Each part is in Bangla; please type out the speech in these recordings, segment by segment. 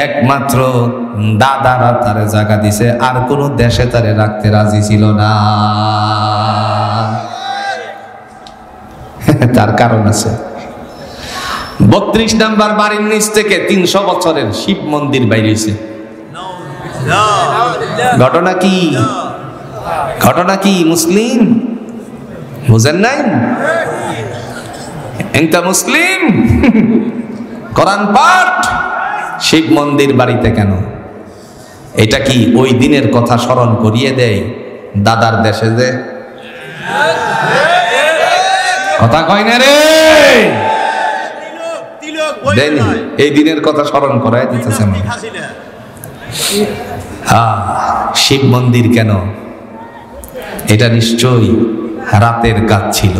একমাত্র দাদারা তারে জায়গা দিছে, আর কোন দেশে তারে রাখতে রাজি ছিল না। তার কারণ আছে। 32 নাম্বার বাড়ির নিচ থেকে 300 বছরের শিব মন্দির বাইরেছে। ঘটনা কি মুসলিম বুঝেন নাই? একটা মুসলিম কোরআন পাঠ শিব মন্দির বাড়িতে কেন? এটা কি ওই দিনের কথা স্মরণ করিয়ে দেয় দাদার দেশে? যে কথা কয় না রে, এই দিনের কথা স্মরণ করায় দিতেছে। শিব মন্দির কেন? এটা নিশ্চয়ই রাতের কাজ ছিল।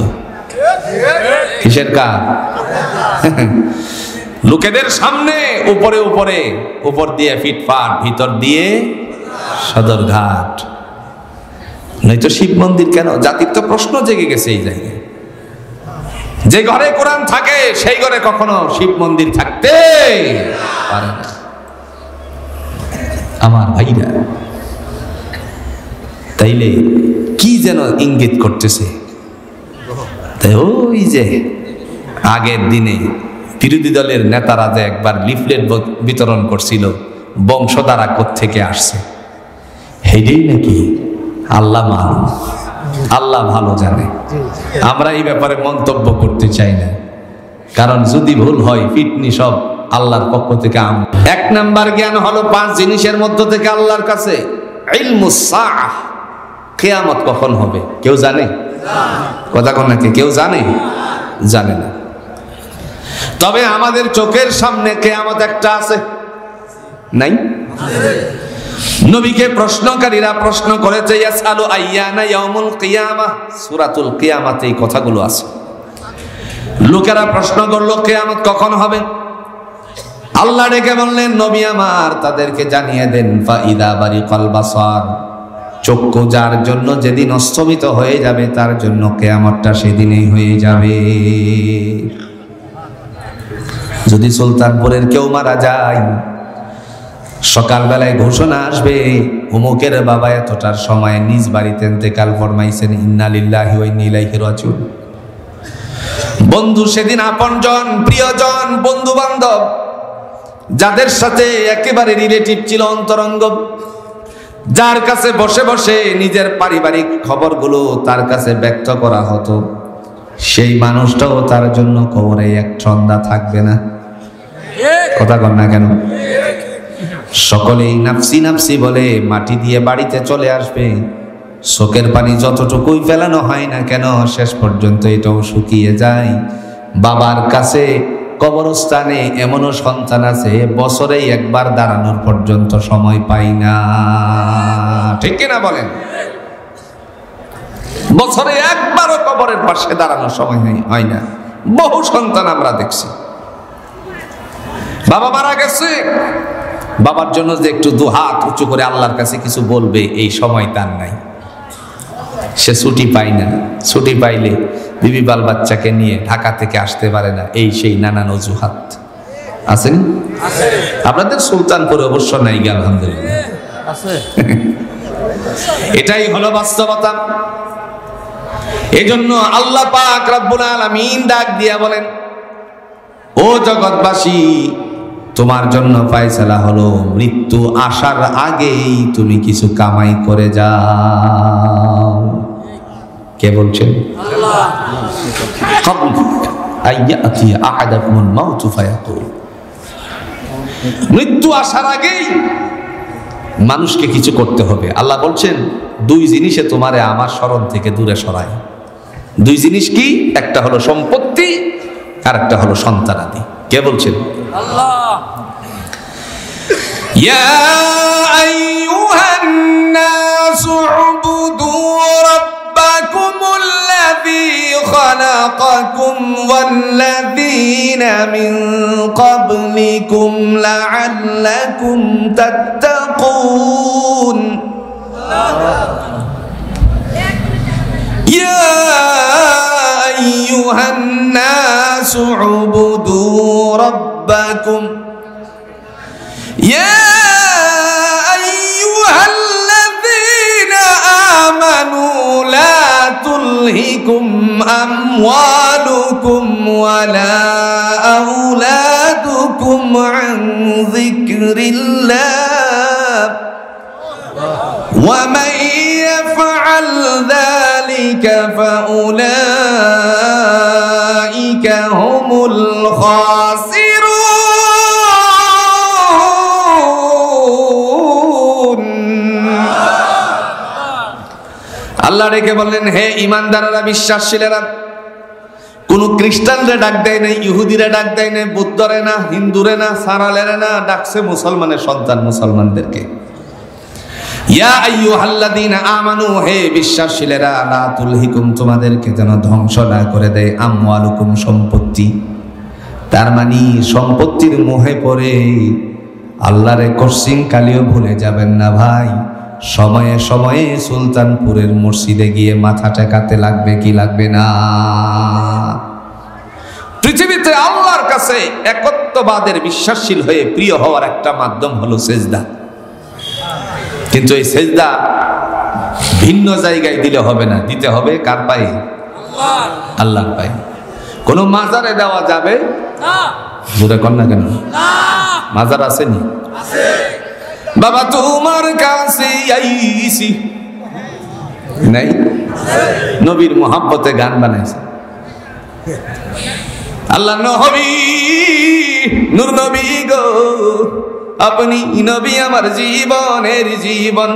কিসের কাজ? লোকেদের সামনে উপর দিয়ে ফিটফাট, ভিতর দিয়ে সদরঘাট। নয়তো শিব মন্দির কেন? জাতির তো প্রশ্ন জেগে গেছে এই জায়গায়। যে ঘরে কোরআন থাকে সেই ঘরে কখনো শিব মন্দির থাকতে পারে না। আমার ভাইরা, তাইলে কি যেন ইঙ্গিত করতেছে। তাই ওই যে আগের দিনে বিরোধী দলের নেতারা যে একবার লিফলেট বিতরণ করছিল, বংশধারা কোত্থেকে আসছে, হেডেই নাকি আল্লাহ মালুম, আল্লাহ ভালো জানে। আমরা এই ব্যাপারে মন্তব্য করতে চাই না, কারণ যদি ভুল হয় ফিটনি সব আল্লাহর পক্ষ থেকে। 1 নাম্বার জ্ঞান হলো 5 জিনিসের মধ্য থেকে আল্লাহর কাছে। ইলমুস সাআহ, কিয়ামত কখন হবে কেউ জানে? কথা কোন নাকি কেউ জানে? জানে না। তবে আমাদের চোখের সামনে কিয়ামত একটা আছে, নাই? নবীকে প্রশ্নকারীরা প্রশ্ন করেছে, ইয়াসালু আইয়ানা ইয়াউমুল কিয়ামাহ, সূরাতুল কিয়ামাতে এই কথাগুলো আছে। লোকেরা প্রশ্ন করলো কিয়ামত কখন হবে? আল্লাহ ডেকে বললেন, নবী আমার তাদেরকে জানিয়ে দেন, ফাইদা বারিকাল বাসার, চক্ষু যার জন্য যেদিন স্তমিত হয়ে যাবে তার জন্য কিয়ামতটা সেদিনই হয়ে যাবে। যদি সুলতানপুরের কেউ মারা যায়, সকালবেলায় ঘোষণা আসবে, অমুকের বাবা এতটার সময় নিজ বাড়িতে ইন্তেকাল ফরমাইছেন, ইন্না লিল্লাহি ওয়া ইন্না ইলাইহি রাজিউন। বন্ধু সেদিন আপনজন, প্রিয়জন, বন্ধু বান্ধব, যাদের সাথে একেবারে রিলেটিভ ছিল, অন্তরঙ্গ, যার কাছে বসে বসে নিজের পারিবারিক খবরগুলো তার কাছে ব্যক্ত করা হতো, সেই মানুষটাও তার জন্য কবরে এক সন্ধ্যা থাকবে না। কথা কন না কেন? সকলেই নাফসি নাফসি বলে মাটি দিয়ে বাড়িতে চলে আসবে। চোখের পানি যতটুকুই ফেলানো হয় না কেন, শেষ পর্যন্ত এটাও শুকিয়ে যায়। বাবার কাছে কবরস্থানে এমনও সন্তান আছে বছরে একবার দাঁড়ানোর পর্যন্ত সময় পাই না। ঠিক কিনা বলেন? বছরে একবারও কবরের পাশে দাঁড়ানোর সময় হয় না। বহু সন্তান আমরা দেখছি, বাবা মারা গেছে, বাবার জন্য যে একটু দুহাত উঁচু করে আল্লাহর কাছে কিছু বলবে এই সময় তার নাই। সে ছুটি পায় না, ছুটি পাইলে বিবি বাল বাচ্চাকে নিয়ে ঢাকা থেকে আসতে পারে না, এই সেই নানান অজুহাত আছেন। আপনাদের সুলতানপুরে অবশ্য নাই, আলহামদুলিল্লাহ আছে। এটাই হলো বাস্তবতা। এজন্য আল্লাহ পাক রব্বুল আলামিন ডাক দিয়া বলেন, ও জগৎবাসী, তোমার জন্য ফয়সালা হলো মৃত্যু আসার আগেই তুমি কিছু কামাই করে যাও। কে বলছেন? আল্লাহ। আইয়াতি আহাদাকুমুল মাউতু ফায়াকুল, মৃত্যু আসার আগেই মানুষকে কিছু করতে হবে। আল্লাহ বলছেন 2 জিনিসে তোমারে আমার স্মরণ থেকে দূরে সরায়। 2 জিনিস কি? একটা হলো সম্পত্তি, আর একটা হলো সন্তানাদি। কে বলছেন? আল্লাহ। ইয়া আইয়ুহান নাসু উবুদু রাব্বাকুমুল্লাযী খালাকাকুম ওয়াল্লাযীনা মিন ক্বাবলিকুম লাআল্লাকুম তাত্তাকুন। ইয়া আইয়ুহান নাসু উবুদু রাব্বাকুম ইয়া আইয়ুহাল্লাযীনা আমানু লা তুলহিকুম আমওয়ালুকুম ওয়ালা আওলাদুকুম আন যিকরিল্লাহ ومن يفعل ذلك فأولئك هم الخاسرون আল্লাহ রেখে বললেন, হে ঈমানদাররা, বিশ্বাসশীলেরা, কোন খ্রিস্টানরে ডাক দেয় না, ইহুদিরে ডাক দেয় না, বৌদ্ধরে না, হিন্দুরে না, সারালেরে না, ডাকছে মুসলমানের সন্তান মুসলমানদেরকে। ইয়া আইয়ুহাল্লাযীনা আমানু, হে বিশ্বাসশীলেরা, লা তুলহিকুম, তোমাদেরকে যেন ধ্বংস না করে দেয়, আমওয়ালুকুম, সম্পত্তি। তার মানে সম্পত্তির মোহে পড়ে আল্লাহরে কসিং কালিও ভুলে যাবেন না ভাই। সময়ে সময়ে সুলতানপুরের মসজিদে গিয়ে মাথা টেকাতে লাগবে কি লাগবে না? পৃথিবীতে আল্লাহর কাছে একত্ববাদের বিশ্বাসশীল হয়ে প্রিয় হওয়ার একটা মাধ্যম হলো সেজদা। কিন্তু এই সেজদা ভিন্ন জায়গায় দিলে হবে না, দিতে হবে কার পায়ে? আল্লাহর পায়ে। কোন মাজারে দেওয়া যাবে না। জোরে কর না কেন? মাজার আসেনি? বাবা তোমার কাছে আইছি নাই? নবীর মোহাব্বতে গান বানাইছে। আল্লাহ নবী, নূর নবী গো, আপনি নবী আমার জীবনের জীবন,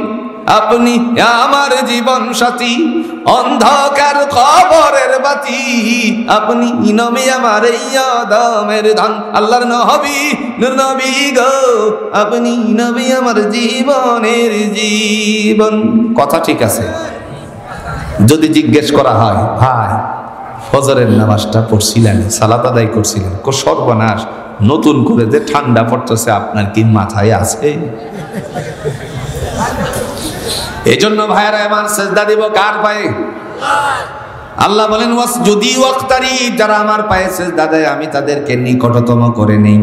আপনি আমার জীবন সাথী, অন্ধকার কবরের বাতি, আপনি নবী আমার ইয়াদমের ধন। আল্লাহর নবী, নূর নবী গো, আপনি নবী আমার জীবনের জীবন। কথা ঠিক আছে? যদি জিজ্ঞেস করা হয়, ভাই ফজরের নামাজটা পড়ছিলেন, সালাত আদায় করছিলেন, সর্বনাশ, নতুন করে যে ঠান্ডা পড়তেছে, আপনার কি মাথায় আছে? এই জন্য ভাইরা আমার সেজদা দিব কার পায়ে? আল্লাহ বলেন, ওয়াসজুদি ওয়াক্তারি, যারা আমার পায়ে সেজদা দেয় আমি তাদেরকে নিকটতম করে নেই।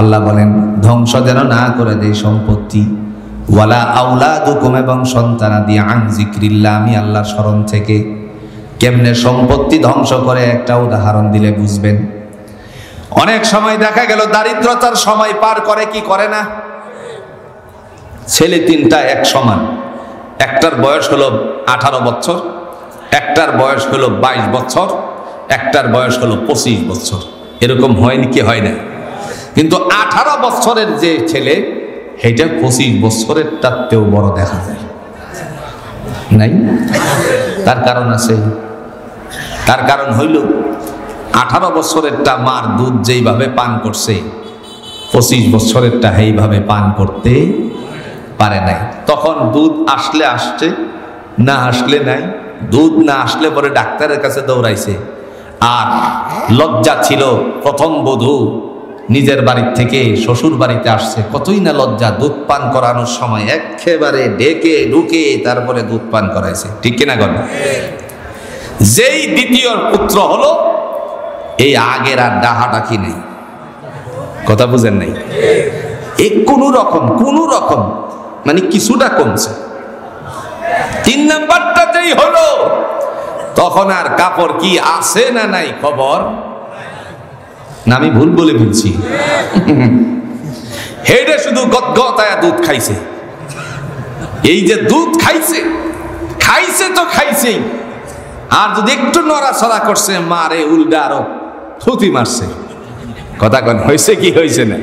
আল্লাহ বলেন, ধ্বংস যেন না করে দেই সম্পত্তি, ওয়ালা আওলাদুকুম, এবং সন্তানাদি, আন যিকরিল্লাহ, আমি আল্লাহর স্মরণ থেকে। কেমনে সম্পত্তি ধ্বংস করে একটা উদাহরণ দিলে বুঝবেন। অনেক সময় দেখা গেল দারিদ্রতার সময় পার করে কি করে না? ছেলে তিনটা এক সমান, একটার বয়স হলো 18 বছর, একটার বয়স হলো 22 বছর, একটার বয়স হলো 25 বছর। এরকম হয়নি কি হয় না? কিন্তু 18 বছরের যে ছেলে, সেটা 25 বছরের তাতেও বড় দেখা যায় নাই? তার কারণ আছে। তার কারণ হইল 18 বছরেরটা মার দুধ যেইভাবে পান করছে, 25 বছরেরটা সেইভাবে পান করতে পারে নাই। তখন দুধ আসলে আসছে, না আসলে নাই। দুধ না আসলে পরে ডাক্তারের কাছে দৌড়াইছে। আর লজ্জা ছিল, প্রথম বধূ নিজের বাড়ির থেকে শ্বশুর বাড়িতে আসছে, কতই না লজ্জা। দুধ পান করানোর সময় একেবারে ডেকে ঢুকে তারপরে দুধ পান করাইছে, ঠিক কিনা গল্প? যেই দ্বিতীয় পুত্র হলো, এই আগের আর ডাহাডাকি নেই। কথা বুঝেন নাই? এই কোন রকম মানে কিছুটা কমছে। 3 নাম্বারটা যেই হলো, তখন আর কাপড় কি আছে না নাই খবর না। আমি ভুল বলে বলছি? হেডে শুধু গদগদায়া দুধ খাইছে। এই যে দুধ খাইছে, খাইছে তো খাইছেই, আর যদি একটু নড়াচড়া করছে, মারে উল্টা আরো থুতি মারছে। কথা কন হয়েছে কি হয়েছে না?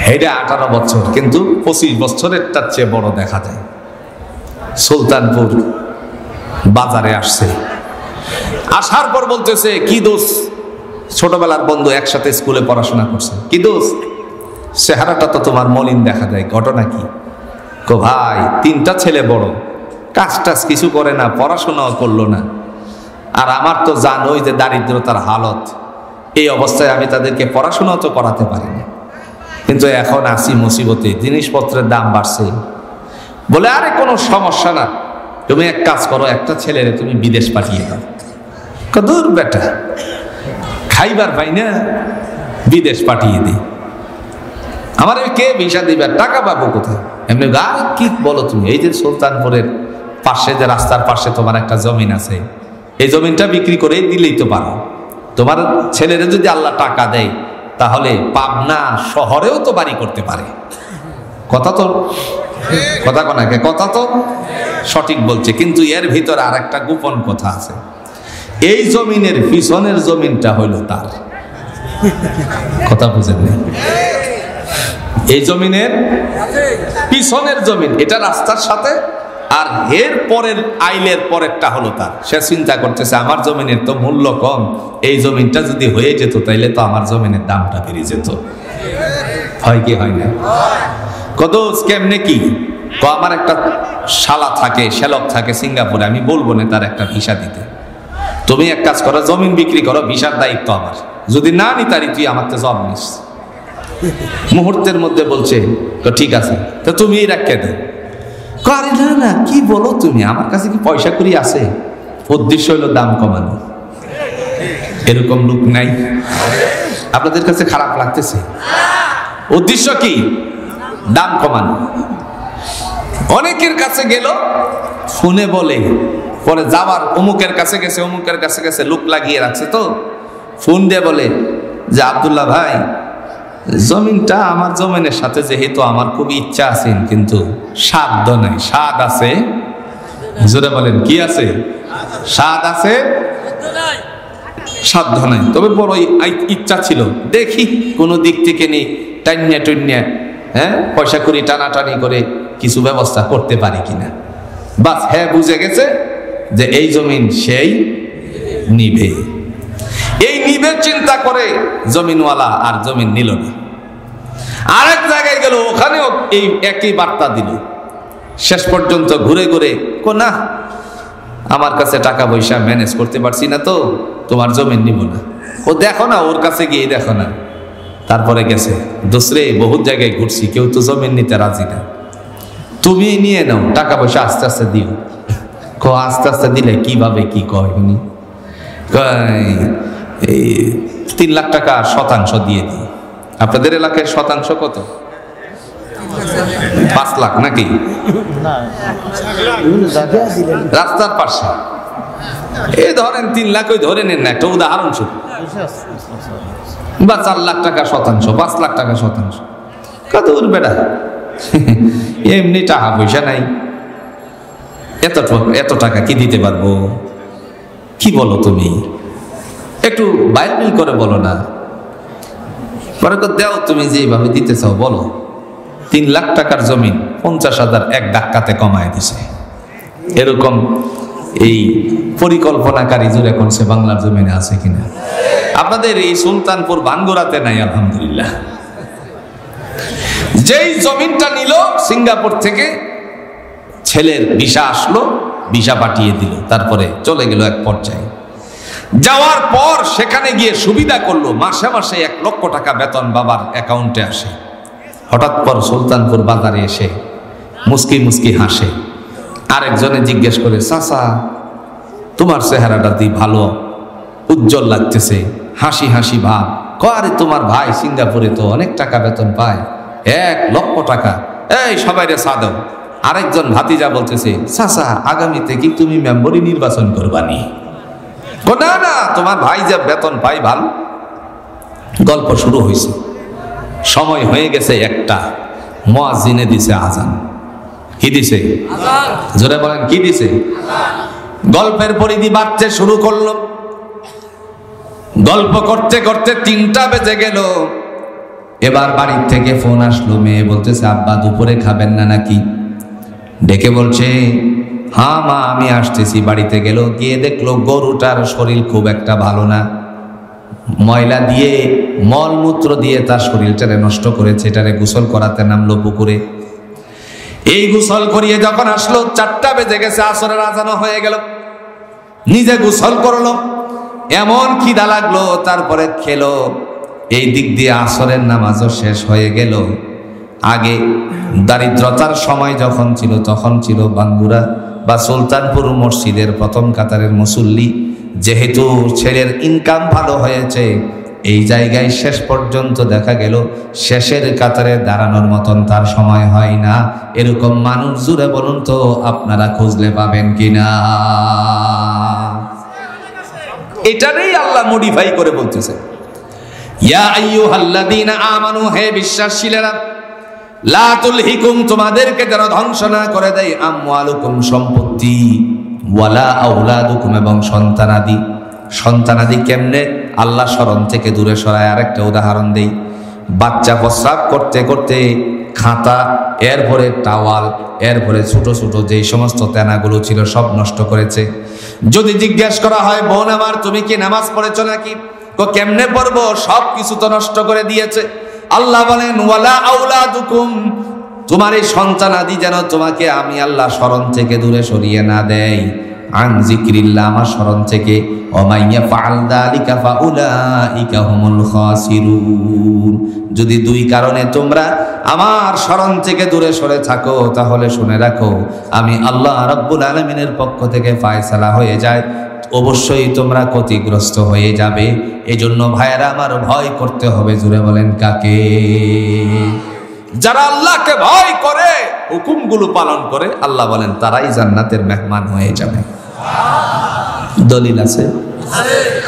হেডে 18 বছর, কিন্তু 25 বছরের তার চেয়ে বড় দেখা যায়। সুলতানপুর বাজারে আসছে, আসার পর বলতেছে, কি দোষ? ছোটবেলার বন্ধু, একসাথে স্কুলে পড়াশোনা করছে, কি দোষ? চেহারাটা তো তোমার মলিন দেখা যায়, ঘটনা কি? কো ভাই, 3টা ছেলে বড়, কাজ টাজ কিছু করে না, পড়াশোনাও করলো না, আর আমার তো জানোই যে দারিদ্রতার হালত। এই অবস্থায় আমি তাদেরকে পড়াশোনাও তো করাতে পারি না, কিন্তু এখন আসি মুসিবতে, জিনিসপত্রের দাম বাড়ছে। বলে, আরে কোনো সমস্যা না, তুমি এক কাজ করো, একটা ছেলেরে তুমি বিদেশ পাঠিয়ে দাও। দূর বেটা, খাইবার পাই না, বিদেশ পাঠিয়ে দিই। আমার কে ভিসা দিবার, টাকা পাবো কোথায়? এমনি গা কি বলো তুমি? এই যে সুলতানপুরের পাশে, যে রাস্তার পাশে তোমার একটা জমিন আছে, এই জমিনটা বিক্রি করে দিলেই তো পারো। তোমার ছেলেরা যদি আল্লাহ টাকা দেয়, তাহলে পাবনা শহরেও তো বাড়ি করতে পারে। কথা তো কথা কোনাকে কথা তো সঠিক বলছে, কিন্তু এর ভিতরে আর একটা গোপন কথা আছে। এই জমিনের পিছনের জমিনটা হইল তার। কথা বুঝেননি? এই জমিনের পিছনের জমিন, এটা রাস্তার সাথে, আর এর পরের আইলের পরেরটা হলো তার। সে চিন্তা করতেছে আমার জমিনের তো মূল্য কম, এই জমিনটা যদি হয়ে যেত তাইলে তো আমার জমিনের দামটা বেড়ে যেত। হয় কি হয় না? কত কেমনে কি? আমার একটা শালা থাকে, শ্যালক থাকে সিঙ্গাপুরে, আমি বলবো না তার একটা ভিসা দিতে। তুমি এক কাজ করো, জমিন বিক্রি করো, ভিসার দায়িত্ব আমার। যদি না নি তারি তুই আমার তো জব নিস। মুহূর্তের মধ্যে বলছে ঠিক আছে, তো তুমি রাখে দেন। আরে না না, কি বলো তুমি? আমার কাছে কি পয়সা করি আছে? উদ্দেশ্য হলো দাম কমানো। এরকম লোক নাই? আপনাদের কাছে খারাপ লাগতেছে? উদ্দেশ্য কি? দাম কমানো। অনেকের কাছে গেল, ফোনে বলে, পরে যাবার অমুকের কাছে গেছে, অমুকের কাছে গেছে, লোক লাগিয়ে রাখছে, তো ফোন দিয়ে বলে যে আব্দুল্লাহ ভাই, জমিনটা আমার জমিনের সাথে যেহেতু আমার খুব ইচ্ছা আছে, কিন্তু সাধ্য নাই। স্বাদ আছে? জোরে বলেন, কি আছে? স্বাদ আছে, সাধ্য নাই। তবে বড় ইচ্ছা ছিল, দেখি কোন দিক থেকে নি টাইনিয়া টইনিয়া, পয়সা করি টানাটানি করে কিছু ব্যবস্থা করতে পারি কিনা। বাস, হ্যাঁ বুঝে গেছে যে এই জমিন সেই নিবে। এই নিবে চিন্তা করে জমিনওয়ালা আর জমিন নিল না। আরেক জায়গায় গেল, ওখানেও এই একই বার্তা দিল। শেষ পর্যন্ত ঘুরে ঘুরে না, আমার কাছে টাকা পয়সা ম্যানেজ করতে পারছি না, তো তোমার জমিন নিব না। ও দেখো না, ওর কাছে গিয়ে দেখো না। তারপরে গেছে, দোসরে বহুত জায়গায় ঘুরছি, কেউ তো জমিন নিতে রাজি না। তুমি নিয়ে নাও, টাকা পয়সা আস্তে আস্তে দিও। আস্তে আস্তে দিলে কিভাবে কি কয় উনি? এই 3 লাখ টাকা শতাংশ দিয়ে দিই। আপনাদের এলাকায় শতাংশ কত? 5 লাখ নাকি? রাস্তার পাশে এই ধরেন 3 লাখ, ওই ধরে নেন না, একটা উদাহরণ শুধু, বা 4 লাখ টাকা শতাংশ, 5 লাখ টাকা শতাংশ। কত বেটা, এমনি টাকা পয়সা নাই, এত টাকা কি দিতে পারবো? কি বলো তুমি? একটু বাইল করে বলো না। পরে দেও, তুমি যেভাবে দিতে চাও বলো। 3 লাখ টাকার জমিন 50,000 এক ধাক্কাতে কমায় দিছে। এরকম এই পরিকল্পনাকারী জোরে করছে বাংলার জমিনে আছে কিনা? আপনাদের এই সুলতানপুর ভাঙ্গুরাতে নাই আলহামদুলিল্লাহ। যেই জমিনটা নিল সিঙ্গাপুর থেকে, ছেলের ভিসা আসলো, ভিসা পাঠিয়ে দিল, তারপরে চলে গেল এক পর্যায়ে। যাওয়ার পর সেখানে গিয়ে সুবিধা করলো, মাসে মাসে 1 লক্ষ টাকা বেতন বাবার অ্যাকাউন্টে আসে। হঠাৎ পর সুলতানপুর বাজারে এসে মুস্কি মুস্কি হাসে। আরেকজনে জিজ্ঞেস করে, চাচা তোমার চেহারাটা দি ভালো, উজ্জ্বল লাগতেছে, হাসি হাসি ভাব। আরে তোমার ভাই সিঙ্গাপুরে তো অনেক টাকা বেতন পায়, 1 লক্ষ টাকা। এই সবাই রে চা দাও। আরেকজন ভাতিজা বলতেছে, চাচা আগামীতে কি তুমি মেম্বরি নির্বাচন করবানি? না না, তোমার ভাই যে বেতন পাই ভালো। গল্প শুরু হয়েছে, সময় হয়ে গেছে 1টা, মুয়াজ্জিনে দিছে আজান। কি দিছে? জোরে বলেন, কি দিছে? গল্পের পরিধি বাড়তে শুরু করলো। গল্প করতে করতে 3টা বেজে গেল। এবার বাড়ির থেকে ফোন আসলো, মেয়ে বলতেছে, আব্বা দুপুরে খাবেন না নাকি? ডেকে বলছে, হ্যাঁ মা আমি আসতেছি। বাড়িতে গেল, গিয়ে দেখলো গরুটার শরীর খুব একটা ভালো না, ময়লা দিয়ে মলমূত্র দিয়ে তার শরীরটারে নষ্ট করেছে। এটারে গোসল করাতে নামলো পুকুরে। এই গোসল করিয়ে যখন আসলো, 4টা বেজে গেছে, আসরের আজানও হয়ে গেল। নিজে গোসল করলো, এমন খিদা লাগলো, তারপরে খেলো। এই দিক দিয়ে আসরের নামাজও শেষ হয়ে গেল। আগে দারিদ্রতার সময় যখন ছিল, তখন ছিল বাঙ্গুরা বা সুলতানপুর মসজিদের প্রথম কাতারের মুসল্লি, যেহেতু ছেলের ইনকাম ভালো হয়েছে, এই জায়গায় শেষ পর্যন্ত দেখা গেল শেষের কাতারে দাঁড়ানোর মতন তার সময় হয় না। এরকম মানুষ জুড়ে বলুন তো আপনারা খুঁজলে পাবেন কিনা? এটারই আল্লাহ মডিফাই করে বলতেছে, ইয়া আইয়ুহাল্লাযীনা আমানু, হে বিশ্বাসীরা, লা তুলহিকুম, তোমাদেরকে যেন ধ্বংস না করে দেয়, আমওয়ালুকুম, সম্পত্তি, ওয়ালা আওলাদুকুম, এবং সন্তানাদি। সন্তানাদি কেমনে? আল্লাহ স্মরণ থেকে দূরে সরায়। আরেকটা উদাহরণ দেই, বাচ্চা প্রস্রাব করতে করতে খাতা, এরপরে টাওয়াল, এরপরে ছোট ছোট যেই সমস্ত তেনাগুলো ছিল সব নষ্ট করেছে। যদি জিজ্ঞেস করা হয়, বোন আমার তুমি কি নামাজ পড়েছ নাকি? কেমনে পড়বো, সব কিছু তো নষ্ট করে দিয়েছে। আল্লাহ বলেন, ওয়ালা আওলাদুকুম, তোমার এই সন্তানাদি যেন তোমাকে আমি আল্লাহ স্মরণ থেকে দূরে সরিয়ে না দেয়। আন যিকরিল্লাহ, আমার স্মরণ থেকে। ওমাইয়া ফাআল যালিকা ফাউলাইকা হুমুল খাসিরুন, যদি দুই কারণে তোমরা আমার স্মরণ থেকে দূরে সরে থাকো, তাহলে শুনে রাখো আমি আল্লাহ রাব্বুল আলামিনের পক্ষ থেকে ফায়সালা হয়ে যায়, অবশ্যই তোমরা ক্ষতিগ্রস্ত হয়ে যাবে। এজন্য ভাইয়েরা আমার, ভয় করতে হবে। জুড়ে বলেন কাকে? যারা আল্লাহকে ভয় করে, হুকুমগুলো পালন করে, আল্লাহ বলেন তারাই জান্নাতের মেহমান হয়ে যাবে। দলিল আছে?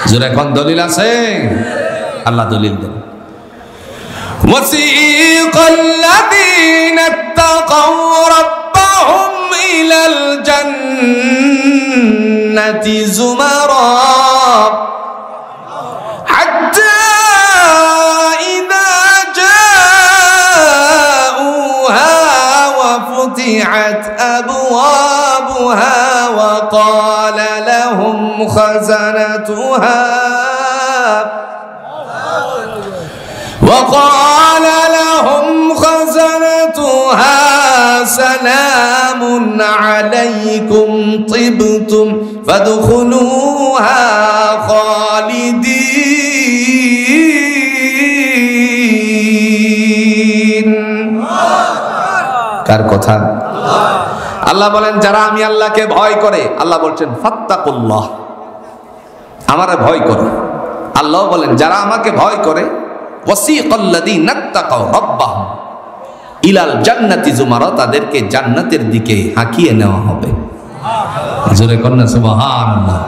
জোরে কোন দলিল আছে? আল্লাহ দলিল দেন। ওয়াসিকাল্লাযীনা ইত্তাকাউ রাব্বাহুম ইলাল জান্নাতি যুমারা হাত্তা ইযা জাউহা ওয়া ফুতিহাত আবওয়াবুহা ওয়া ক্বালা লাহুম খাযানাতুহা وقال لهم خزنتها سلام عليكم طبتم فادخلوها خالدين। কার কথা? আল্লাহ বলেন যারা আমি আল্লাহকে ভয় করে, আল্লাহ বলছেন ফাত্তাকুল্লাহ, আমারে ভয় করো। আল্লাহ বলেন যারা আমাকে ভয় করে, ওয়াসিকাল্লাযীনা ইত্তাকাউ রাব্বাহুম ইলাল জান্নাতি যুমারা, তাদেরকে জান্নাতের দিকে হাঁকিয়ে নেওয়া হবে। জোরে কন্না সুবহানাল্লাহ।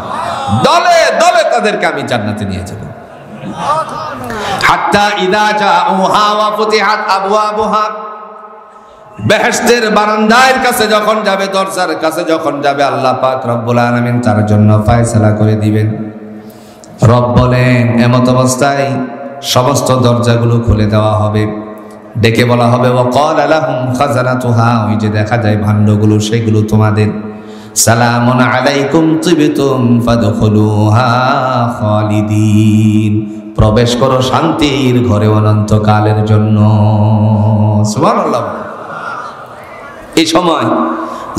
দলে দলে তাদেরকে আমি জান্নাতে নিয়ে যাব। হাত্তা ইযা জাউহা ওয়া ফুতিহাত আবওয়াবুহা, বেহেশতের বারান্দার কাছে যখন যাবে, দরজার কাছে যখন যাবে, আল্লাহ পাক রব্বুল আলামিন তার জন্য ফয়সালা করে দিবেন। রব বলেন এমত অবস্থায় সমস্ত দরজাগুলো খুলে দেওয়া হবে, ডেকে বলা হবে ওয়াকালা লাহুম খাযানাতুহা, ওই যে দেখা যায় ভান্ডগুলো, সেগুলো তোমাদের। সালামুন আলাইকুম তিবতুম ফাদখুলুহা খালিদিন, প্রবেশ করো শান্তির ঘরে অনন্তকালের জন্য। সুবহানাল্লাহ। এই সময়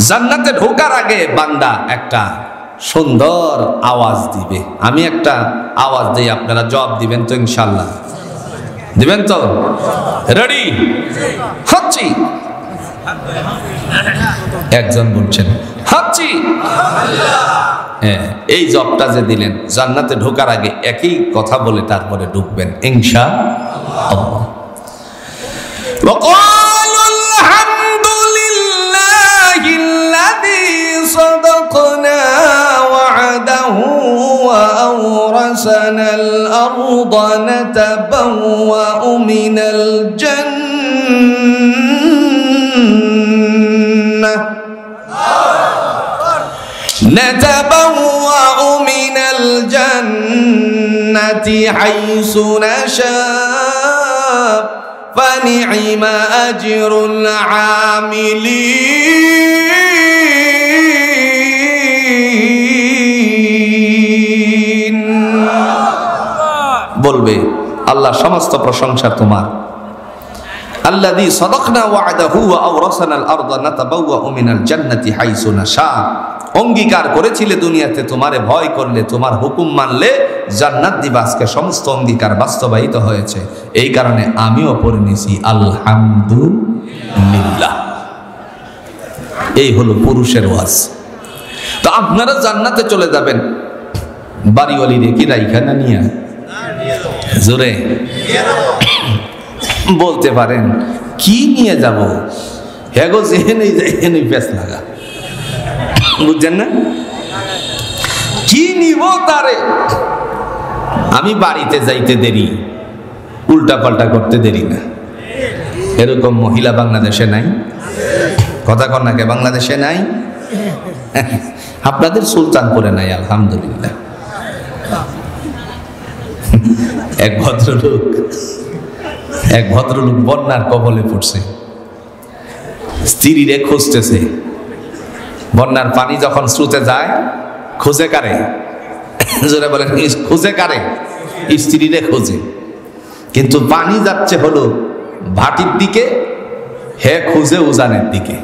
জান্নাতে ঢোকার আগে বান্দা একটা সুন্দর আওয়াজ দিবে। আমি একটা আওয়াজ দিই, আপনারা জবাব দিবেন তো ইনশাআল্লাহ? দিবেন তো? রেডি? হাচ্ছি। একজন বলছেন হাচ্ছি। হ্যাঁ, এই জবটা যে দিলেন, জান্নাতে ঢোকার আগে একই কথা বলে তারপরে ঢুকবেন ইনশাআল্লাহ। وقالوا الحمد لله الذي صدقنا وعده وأورثنا الأرض نتبوأ من الجنة حيث نشاء فنعم أجر العاملين বলবে আল্লাহ সমস্ত প্রশংসা তোমার। আল্লাযী সাদাকনা ওয়া'দাহু ওয়া আওরাসানাল আরদা নাতাবাওয়া'উ মিনাল জান্নাতি হাইসু নাশা, অঙ্গীকার করেছিলে দুনিয়াতে তোমারে ভয় করলে, তোমার হুকুম মানলে জান্নাত দিবা। আজকে সমস্ত অঙ্গীকার বাস্তবায়িত হয়েছে, এই কারণে আমিও পড়ে নিছি আলহামদুলিল্লাহ। এই হলো পুরুষের ওয়াজ। তো আপনারা জান্নাতে চলে যাবেন, বাড়িওয়ালি রেখে রাইখা না নিয়া জোরে বলতে পারেন কি নিয়ে যাব, হ্যাগো যেহেনেই পেঁচ লাগা, বুঝছেন না? কি নিব তারে? আমি বাড়িতে যাইতে দেরি, উল্টা পাল্টা করতে দেরি না। এরকম মহিলা বাংলাদেশে নাই? কথা কন না কে, বাংলাদেশে নাই? আপনাদের সুলতানপুরে নাই আলহামদুলিল্লাহ। এক ভদ্রলোক বন্যার কবলে পড়ছে, স্ত্রীরে খুঁজতেছে। বন্যার পানি যখন স্রোতে যায়, খুঁজে কারে? জোরে বলেন, খুঁজে কারে? স্ত্রীরে খোঁজে। কিন্তু পানি যাচ্ছে হলো ভাটির দিকে, হে খুঁজে উজানের দিকে।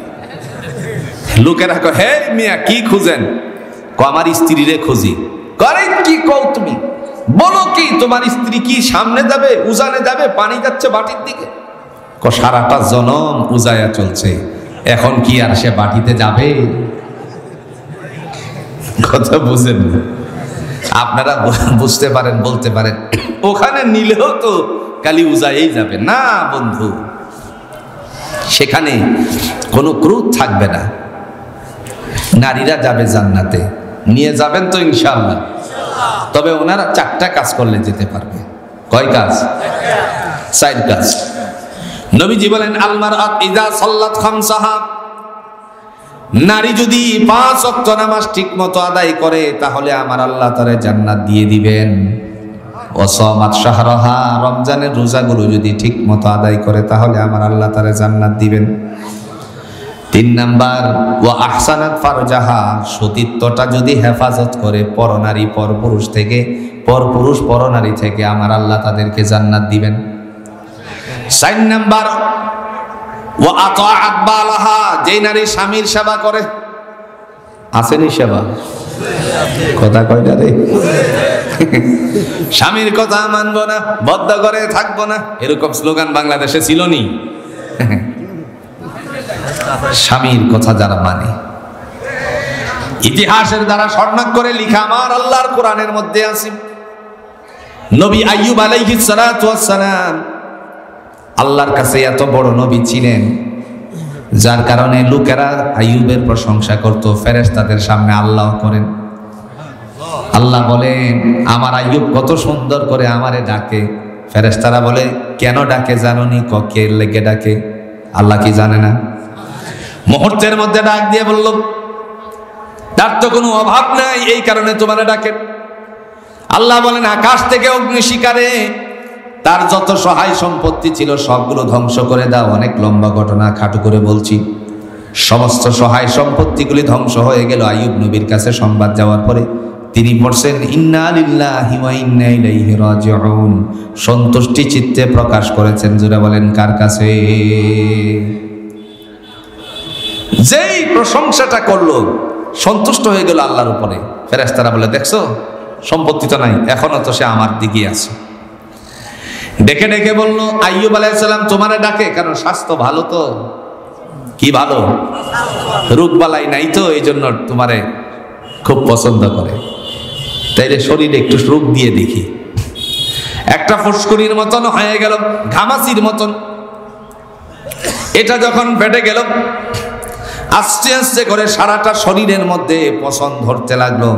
লোকেরা কয়, হে মিয়া কি খুঁজেন? আমার স্ত্রীরে খুঁজি। করে কি কও তুমি? বলো কি, তোমার স্ত্রী কি সামনে যাবে, উজানে যাবে? পানি যাচ্ছে বাটির দিকে। সারাটা জনম উজায়া চলছে, এখন কি আর সে বাটিতে যাবে? কথা বুঝেন? আপনারা বুঝতে পারেন, বলতে পারেন ওখানে নিলেও তো কালি উজায়েই যাবে না। বন্ধু, সেখানে কোনো ক্রোধ থাকবে না। নারীরা যাবে জান্নাতে, নিয়ে যাবেন তো ইনশাআল্লাহ। তবে ওনারা 4টা কাজ করলে যেতে পারবে। কয় কাজ? 4 কাজ। নবীজি বলেন, আল-মারআত ইযা সাল্লাত খামসাহা, নারী যদি 5 ওয়াক্ত নামাজ ঠিকমতো আদায় করে তাহলে আমার আল্লাহ তারে জান্নাত দিয়ে দিবেন। ওয়া সামাত শাহরাহা, রমজানের রোজাগুলো যদি ঠিকমতো আদায় করে তাহলে আমার আল্লাহ তারে জান্নাত দিবেন। 3 নাম্বার, ওয়া আহসানাত ফারজাহা, সতীত্বটা যদি হেফাজত করে পরনারী পরপুরুষ থেকে, পরপুরুষ পরনারী থেকে, আমার আল্লাহ তাদেরকে জান্নাত দিবেন। 4 নাম্বার, ওয়া আতাআত বালাহা, যেই নারী স্বামীর সেবা করে। আসেনি সেবা? কথা কয় না রে। স্বামীর কথা মানবো না, বদ্ধ করে থাকবো না, এরকম স্লোগান বাংলাদেশে ছিল নি? স্বামীর কথা যারা মানে, ইতিহাসের দ্বারা স্বর্ণাক্ষরে লিখা আমার আল্লাহর কোরআনের মধ্যে আছে, নবী আইয়ুব আলাইহিস সালাতু ওয়াস সালাম আল্লাহর কাছে এত বড় নবী ছিলেন, যার কারণে লোকেরা আইয়ুবের প্রশংসা করত। ফেরেশতাদের সামনে আল্লাহ করেন, আল্লাহ বলেন, আমার আইয়ুব কত সুন্দর করে আমারে ডাকে। ফেরেশতারা বলে, কেন ডাকে জানোনি? কে লেগে ডাকে? আল্লাহ কি জানে না? মুহূর্তের মধ্যে ডাক দিয়ে বলল, তার তো কোনো অভাব নাই, এই কারণে তোমারে ডাকে। আল্লাহ বলেন, আকাশ থেকে অগ্নি শিকারে তার যত সহায় সম্পত্তি ছিল সবগুলো ধ্বংস করে দাও। অনেক লম্বা ঘটনা, খাটো করে বলছি। সমস্ত সহায় সম্পত্তিগুলি ধ্বংস হয়ে গেল। আইয়ুব নবীর কাছে সংবাদ যাওয়ার পরে তিনি পড়ছেন, ইন্না লিল্লাহি ওয়া ইন্না ইলাইহি রাজিউন, সন্তুষ্টি চিত্তে প্রকাশ করেছেন। জোরে বলেন, কার কাছে? যেই প্রশংসাটা করলো, সন্তুষ্ট হয়ে গেল আল্লাহর উপরে। ফেরেশতারা বলে, দেখছো সম্পত্তি তো নাই, এখনো তো সে আমার দিকে আছে। ডেকে ডেকে বলল, আইয়ুব আলাইহিস সালাম তোমারে ডাকে, কারণ স্বাস্থ্য ভালো তো। কি ভালো? রোগবালাই নাই তো, এই জন্য তোমারে খুব পছন্দ করে। তাইলে শরীরে একটু রোগ দিয়ে দেখি। একটা ফুসকুনির মতন হয়ে গেল, ঘামাচির মতন। এটা যখন ফেটে গেল, আস্তে আস্তে করে সারাটা শরীরের মধ্যে পছন ধরতে লাগলো।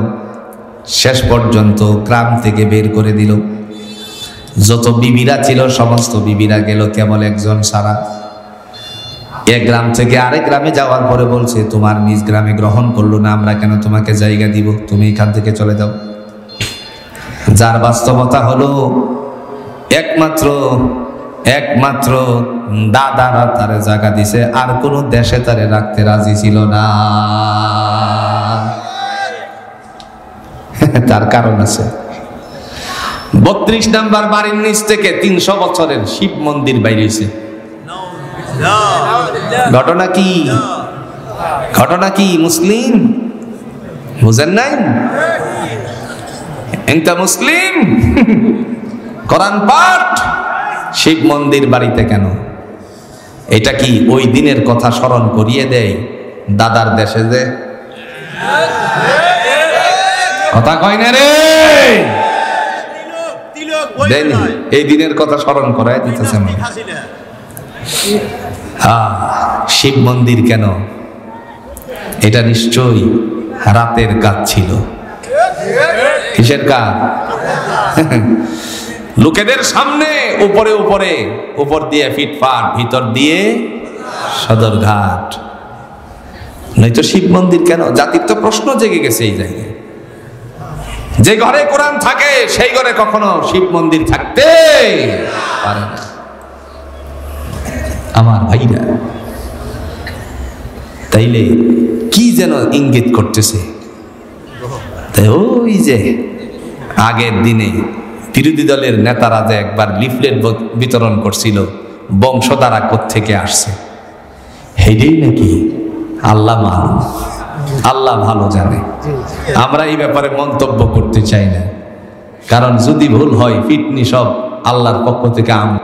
শেষ পর্যন্ত গ্রাম থেকে বের করে দিল। যত বিবিরা ছিল সমস্ত বিবিরা গেল, কেবল একজন সারা। এক গ্রাম থেকে আরেক গ্রামে যাওয়ার পরে বলছে, তোমার নিজ গ্রামে গ্রহণ করলো না, আমরা কেন তোমাকে জায়গা দিব? তুমি এখান থেকে চলে যাও। যার বাস্তবতা হলো একমাত্র দাদারা তারে জায়গা দিছে, আর কোন দেশে তারে রাখতে রাজি ছিল না। তার কারণ আছে। 32 নাম্বার বাড়ির নিচ থেকে 300 বছরের শিব মন্দির বাইরেছে। ঘটনা কি মুসলিম? বুঝেন নাই? একটা মুসলিম কোরআন পাঠ, শিব মন্দির বাড়িতে কেন? এটা কি ওই দিনের কথা স্মরণ করিয়ে দেয় দাদার দেশে যে কথা কয় না রে। এই দিনের কথা স্মরণ করায় দিতেছে। শিব মন্দির কেন? এটা নিশ্চয়ই রাতের কাজ ছিল। কিসের কাজ? লোকেদের সামনে উপরে উপরে, উপর দিয়ে ফিটফাট, ভিতর দিয়ে সদরঘাট। নয়তো শিব মন্দির কেন? জাতির তো প্রশ্ন জেগে গেছে এই জায়গায়। যে ঘরে কোরআন থাকে সেই ঘরে কখনো শিব মন্দির থাকতে পারে না। আমার ভাইরা, তাইলে কি যেন ইঙ্গিত করতেছে। তাই ওই যে আগের দিনে বিরোধী দলের নেতারা যে একবার লিফলেট বিতরণ করছিল, বংশধারা কোত্থেকে আসছে, হেডেই নাকি আল্লাহ মানো, আল্লাহ ভালো জানে। আমরা এই ব্যাপারে মন্তব্য করতে চাই না, কারণ যদি ভুল হয় ফিটনি সব আল্লাহর পক্ষ থেকে